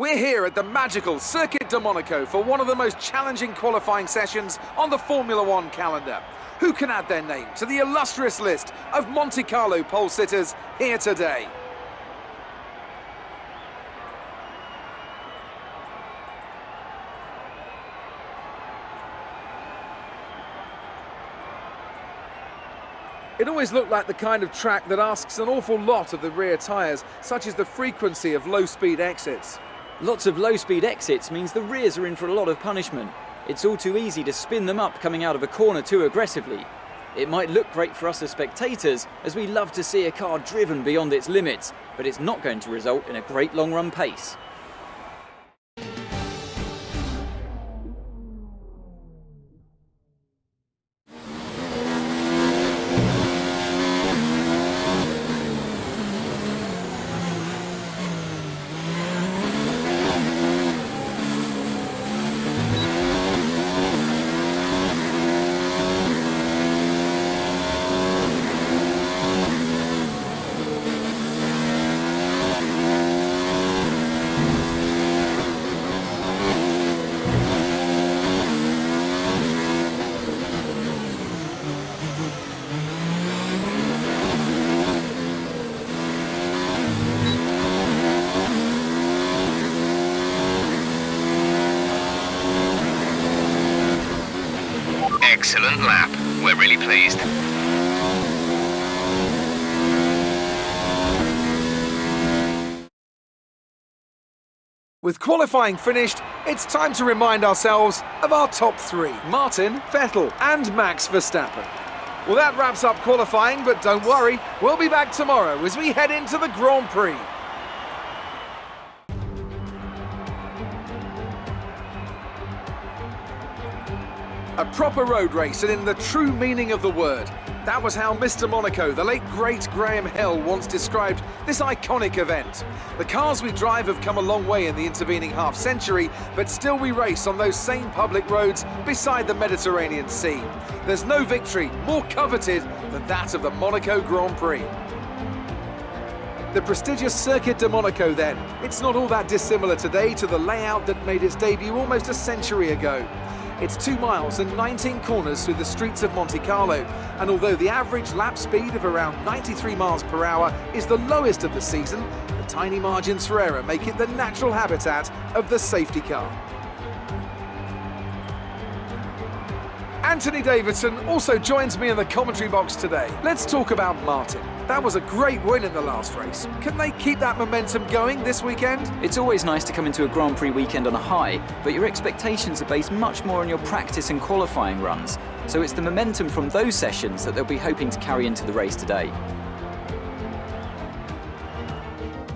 We're here at the magical Circuit de Monaco for one of the most challenging qualifying sessions on the Formula One calendar. Who can add their name to the illustrious list of Monte Carlo pole sitters here today? It always looked like the kind of track that asks an awful lot of the rear tyres, such as the frequency of low-speed exits. Lots of low-speed exits means the rears are in for a lot of punishment. It's all too easy to spin them up coming out of a corner too aggressively. It might look great for us as spectators, as we love to see a car driven beyond its limits, but it's not going to result in a great long-run pace. Excellent lap. We're really pleased. With qualifying finished, it's time to remind ourselves of our top three: Martin, Vettel and Max Verstappen. Well, that wraps up qualifying, but don't worry, we'll be back tomorrow as we head into the Grand Prix. A proper road race, and in the true meaning of the word. That was how Mr. Monaco, the late great Graham Hill, once described this iconic event. The cars we drive have come a long way in the intervening half-century, but still we race on those same public roads beside the Mediterranean Sea. There's no victory more coveted than that of the Monaco Grand Prix. The prestigious Circuit de Monaco then. It's not all that dissimilar today to the layout that made its debut almost a century ago. It's 2 miles and 19 corners through the streets of Monte Carlo, and although the average lap speed of around 93 miles per hour is the lowest of the season, the tiny margins for error make it the natural habitat of the safety car. Anthony Davidson also joins me in the commentary box today. Let's talk about Martin. That was a great win in the last race. Can they keep that momentum going this weekend? It's always nice to come into a Grand Prix weekend on a high, but your expectations are based much more on your practice and qualifying runs. So it's the momentum from those sessions that they'll be hoping to carry into the race today.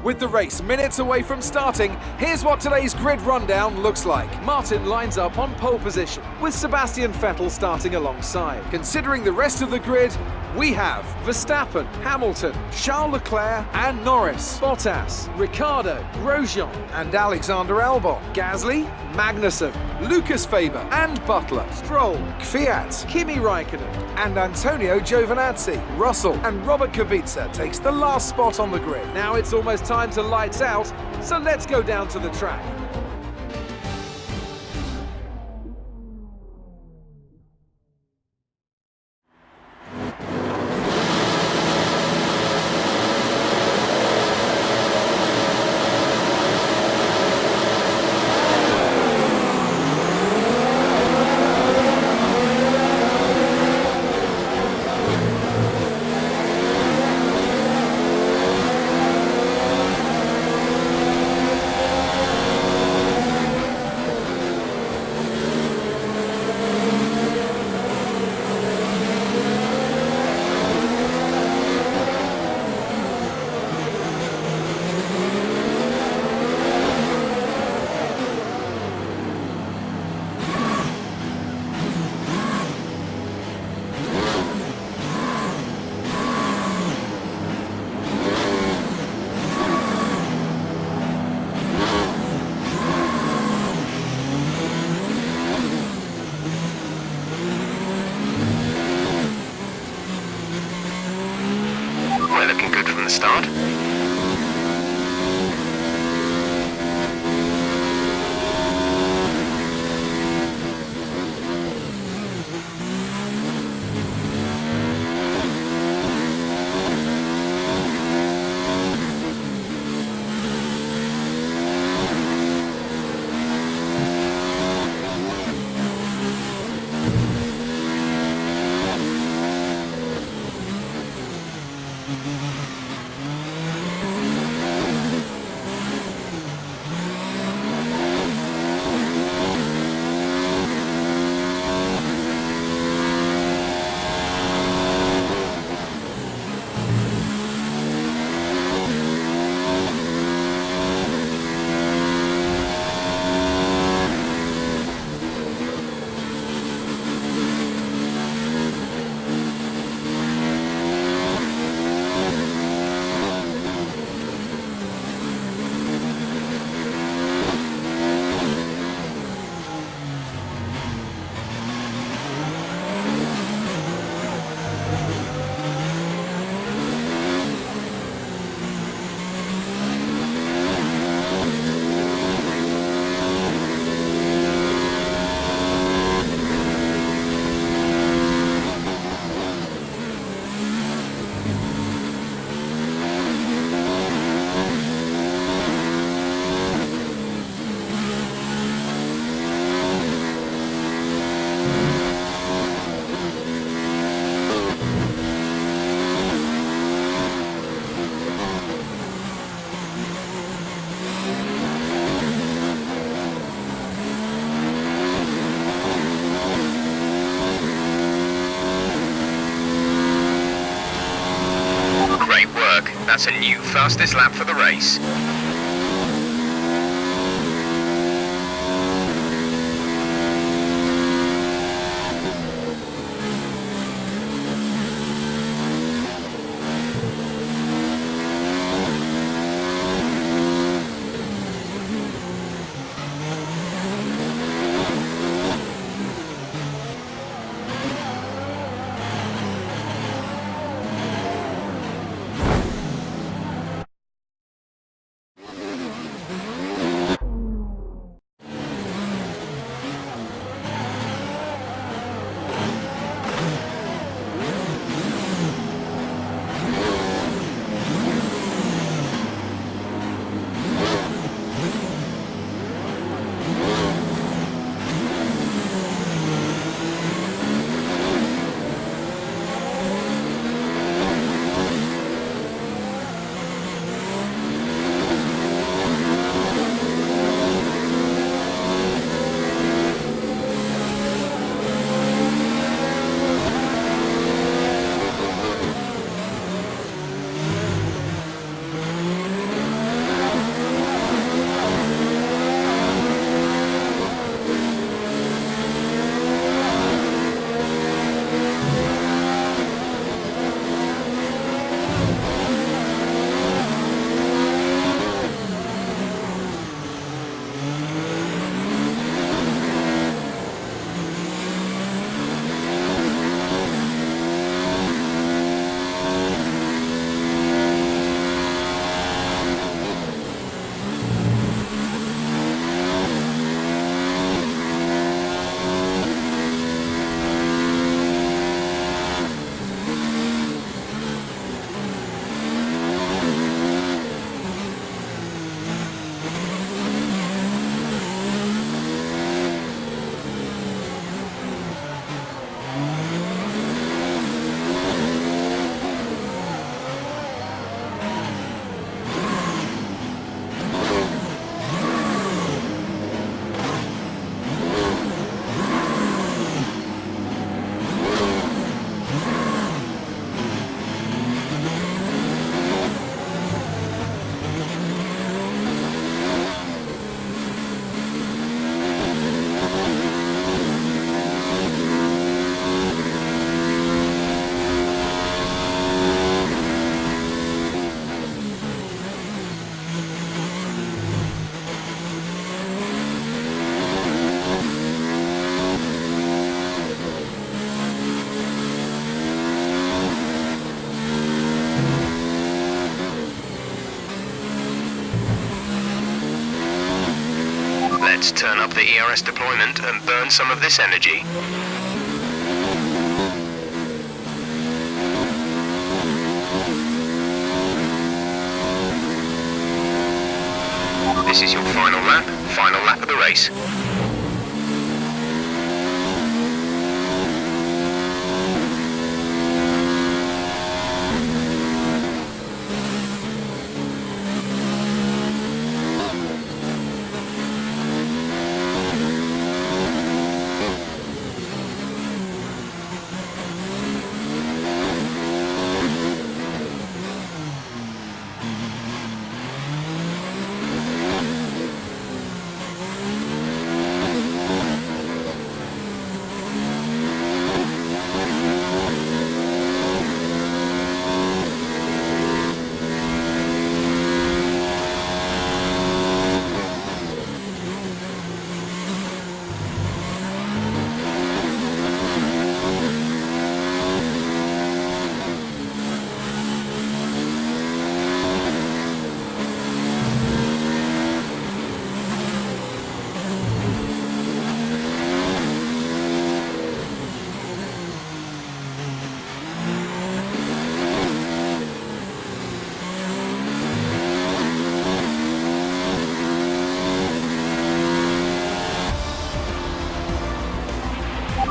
With the race minutes away from starting, here's what today's grid rundown looks like. Martin lines up on pole position, with Sebastian Vettel starting alongside. Considering the rest of the grid, we have Verstappen, Hamilton, Charles Leclerc and Norris, Bottas, Ricciardo, Grosjean and Alexander Albon, Gasly, Magnussen, Lucas Faber and Butler, Stroll, Kvyat, Kimi Raikkonen and Antonio Giovinazzi. Russell and Robert Kubica takes the last spot on the grid. Now it's almost time to lights out, so let's go down to the track. you, fastest lap for the race. Let's turn up the ERS deployment and burn some of this energy. This is your final lap of the race.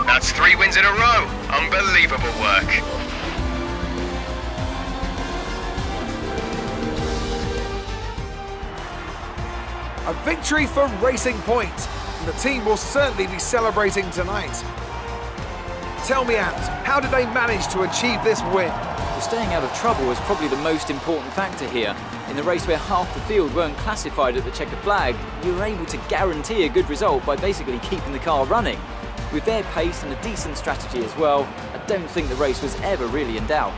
That's 3 wins in a row. Unbelievable work. A victory for Racing Point, and the team will certainly be celebrating tonight. Tell me, Ant, how did they manage to achieve this win? staying out of trouble was probably the most important factor here. In the race where half the field weren't classified at the checkered flag, you were able to guarantee a good result by basically keeping the car running. With their pace and a decent strategy as well, I don't think the race was ever really in doubt.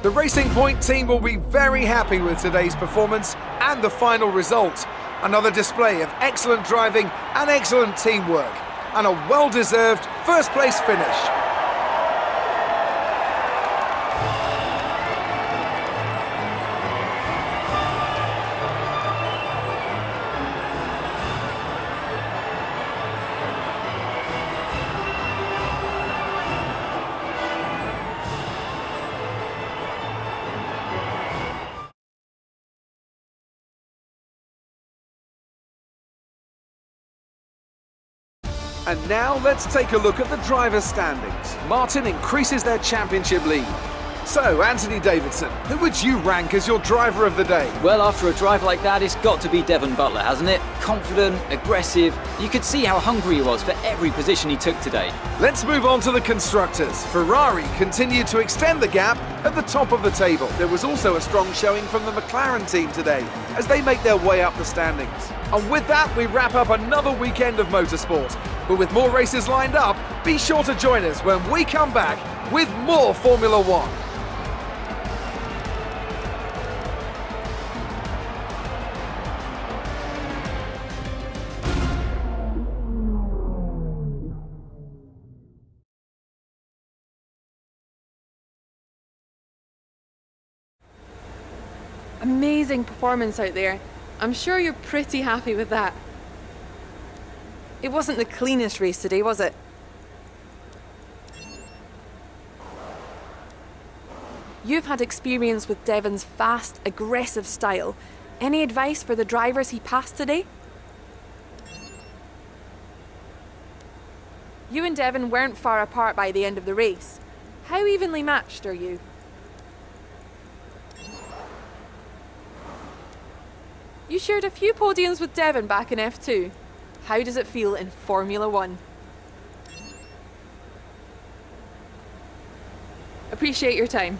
The Racing Point team will be very happy with today's performance and the final result. Another display of excellent driving and excellent teamwork, and a well-deserved first-place finish. And now let's take a look at the driver's standings. Martin increases their championship lead. So, Anthony Davidson, who would you rank as your driver of the day? Well, after a drive like that, it's got to be Devon Butler, hasn't it? Confident, aggressive. You could see how hungry he was for every position he took today. Let's move on to the constructors. Ferrari continued to extend the gap at the top of the table. There was also a strong showing from the McLaren team today as they make their way up the standings. And with that, we wrap up another weekend of motorsport. But with more races lined up, be sure to join us when we come back with more Formula One. Amazing performance out there. I'm sure you're pretty happy with that. It wasn't the cleanest race today, was it? You've had experience with Devon's fast, aggressive style. Any advice for the drivers he passed today? You and Devon weren't far apart by the end of the race. How evenly matched are you? You shared a few podiums with Devon back in F2. How does it feel in Formula One? Appreciate your time.